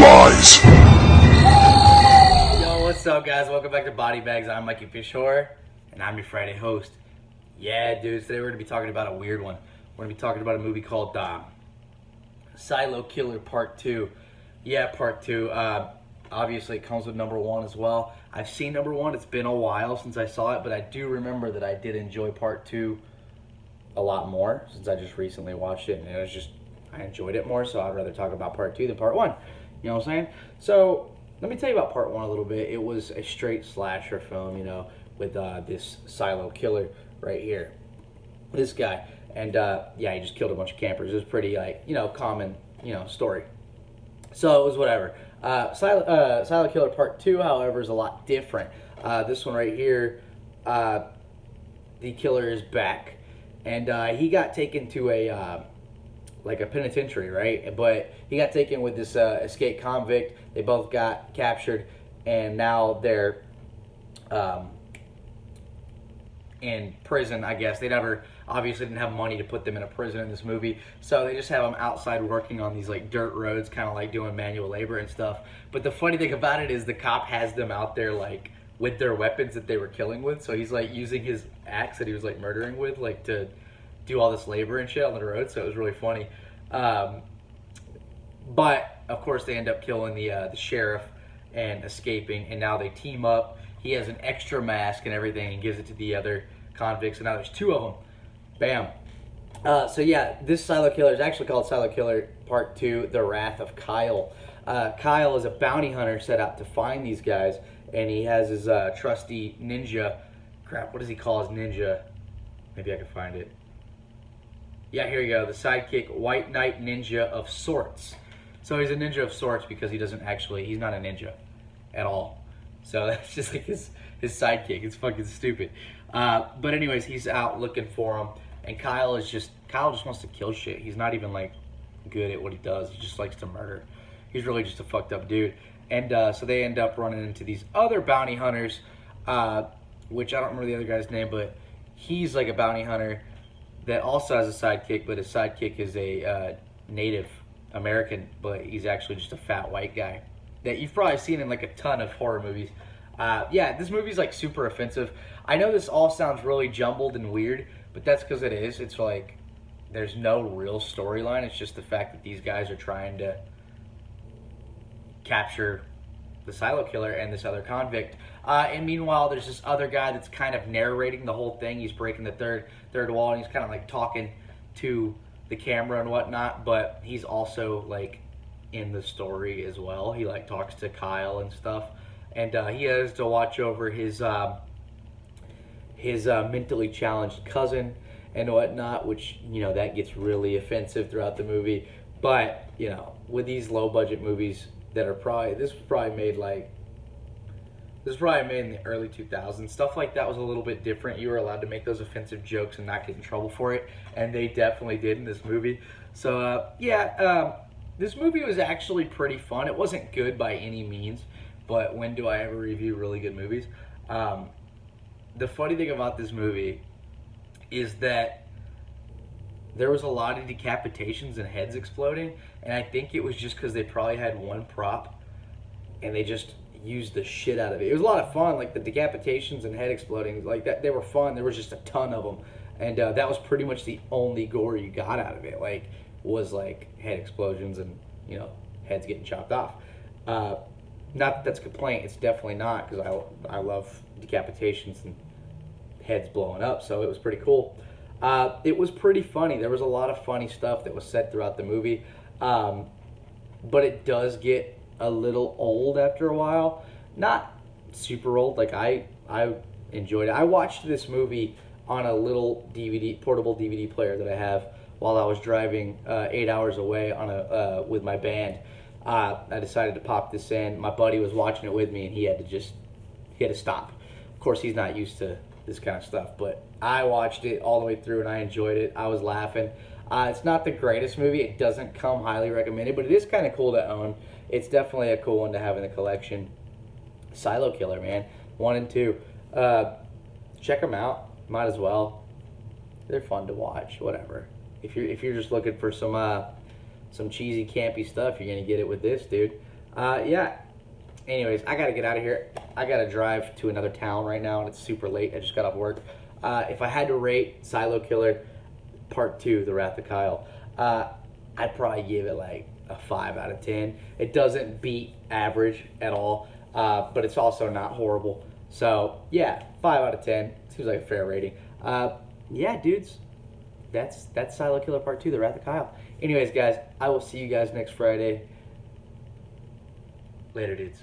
Rise. Yo, what's up, guys? Welcome back to Body Bags. I'm MikeyFish, and I'm your Friday host. Yeah, dudes, today we're going to be talking about a weird one. We're going to be talking about a movie called Silo Killer Part 2. Yeah, Part 2. Obviously, it comes with number 1 as well. I've seen number 1. It's been a while since I saw it, but I do remember that I did enjoy Part 2 a lot more since I just recently watched it, and it was just, I enjoyed it more, so I'd rather talk about Part 2 than Part 1. You know what I'm saying? So, let me tell you about Part 1 a little bit. It was a straight slasher film, you know, with this Silo Killer right here. This guy. And, yeah, he just killed a bunch of campers. It was pretty, like, you know, common, you know, story. So, it was whatever. Silo Killer Part 2, however, is a lot different. This one right here, the killer is back. And he got taken to a like a penitentiary, right? But he got taken with this escaped convict. They both got captured, and now they're in prison, I guess. They never, obviously didn't have money to put them in a prison in this movie, so they just have them outside working on these like dirt roads, kind of like doing manual labor and stuff. But the funny thing about it is the cop has them out there like with their weapons that they were killing with, so he's like using his axe that he was like murdering with, like to do all this labor and shit on the road, so it was really funny. But of course they end up killing the sheriff and escaping, and now they team up. He has an extra mask and everything and gives it to the other convicts, and now there's 2 of them. Bam. So yeah, this Silo Killer is actually called Silo Killer Part 2, The Wrath of Kyle. Kyle is a bounty hunter set out to find these guys, and he has his trusty ninja. Crap, what does he call his ninja? Maybe I can find it. Yeah, here you go. The sidekick, White Knight Ninja of Sorts. So he's a ninja of sorts because he's not a ninja at all. So that's just like his sidekick. It's fucking stupid. But anyways, he's out looking for him. And Kyle just wants to kill shit. He's not even like good at what he does. He just likes to murder. He's really just a fucked up dude. And so they end up running into these other bounty hunters, which I don't remember the other guy's name, but he's like a bounty hunter that also has a sidekick, but his sidekick is a Native American, but he's actually just a fat white guy that you've probably seen in like a ton of horror movies. Yeah, this movie's like super offensive. I know this all sounds really jumbled and weird, but that's because it is. It's like there's no real storyline. It's just the fact that these guys are trying to capture the Silo Killer and this other convict. And meanwhile, there's this other guy that's kind of narrating the whole thing. He's breaking the third wall, and he's kind of like talking to the camera and whatnot, but he's also like in the story as well. He like talks to Kyle and stuff, and he has to watch over his mentally challenged cousin and whatnot, which, you know, that gets really offensive throughout the movie. But, you know, with these low budget movies that are this was probably made in the early 2000s. Stuff like that was a little bit different. You were allowed to make those offensive jokes and not get in trouble for it, and they definitely did in this movie. So, this movie was actually pretty fun. It wasn't good by any means, but when do I ever review really good movies? The funny thing about this movie is that there was a lot of decapitations and heads exploding, and I think it was just because they probably had one prop, and they just used the shit out of it. It was a lot of fun, like the decapitations and head exploding, like that. They were fun. There was just a ton of them, and that was pretty much the only gore you got out of it. Like, was like head explosions and, you know, heads getting chopped off. Not that that's a complaint. It's definitely not, because I love decapitations and heads blowing up. So it was pretty cool. It was pretty funny. There was a lot of funny stuff that was said throughout the movie, but it does get a little old after a while. Not super old. Like I enjoyed it. I watched this movie on a little portable DVD player that I have while I was driving 8 hours away on with my band. I decided to pop this in. My buddy was watching it with me, and he had to stop. Of course, he's not used to this kind of stuff, but I watched it all the way through, and I enjoyed it. I was laughing. It's not the greatest movie. It doesn't come highly recommended, but it is kind of cool to own. It's definitely a cool one to have in the collection. Silo Killer, man. 1 and 2. Check them out. Might as well. They're fun to watch. Whatever. If you're just looking for some cheesy, campy stuff, you're gonna get it with this, dude. Yeah. Anyways, I gotta get out of here. I gotta drive to another town right now, and it's super late. I just got off work. If I had to rate Silo Killer Part 2, The Wrath of Kyle, I'd probably give it like a 5 out of 10. It doesn't beat average at all, but it's also not horrible. So, yeah, 5 out of 10. Seems like a fair rating. Yeah, dudes, that's Silo Killer Part 2, The Wrath of Kyle. Anyways, guys, I will see you guys next Friday. Later, dudes.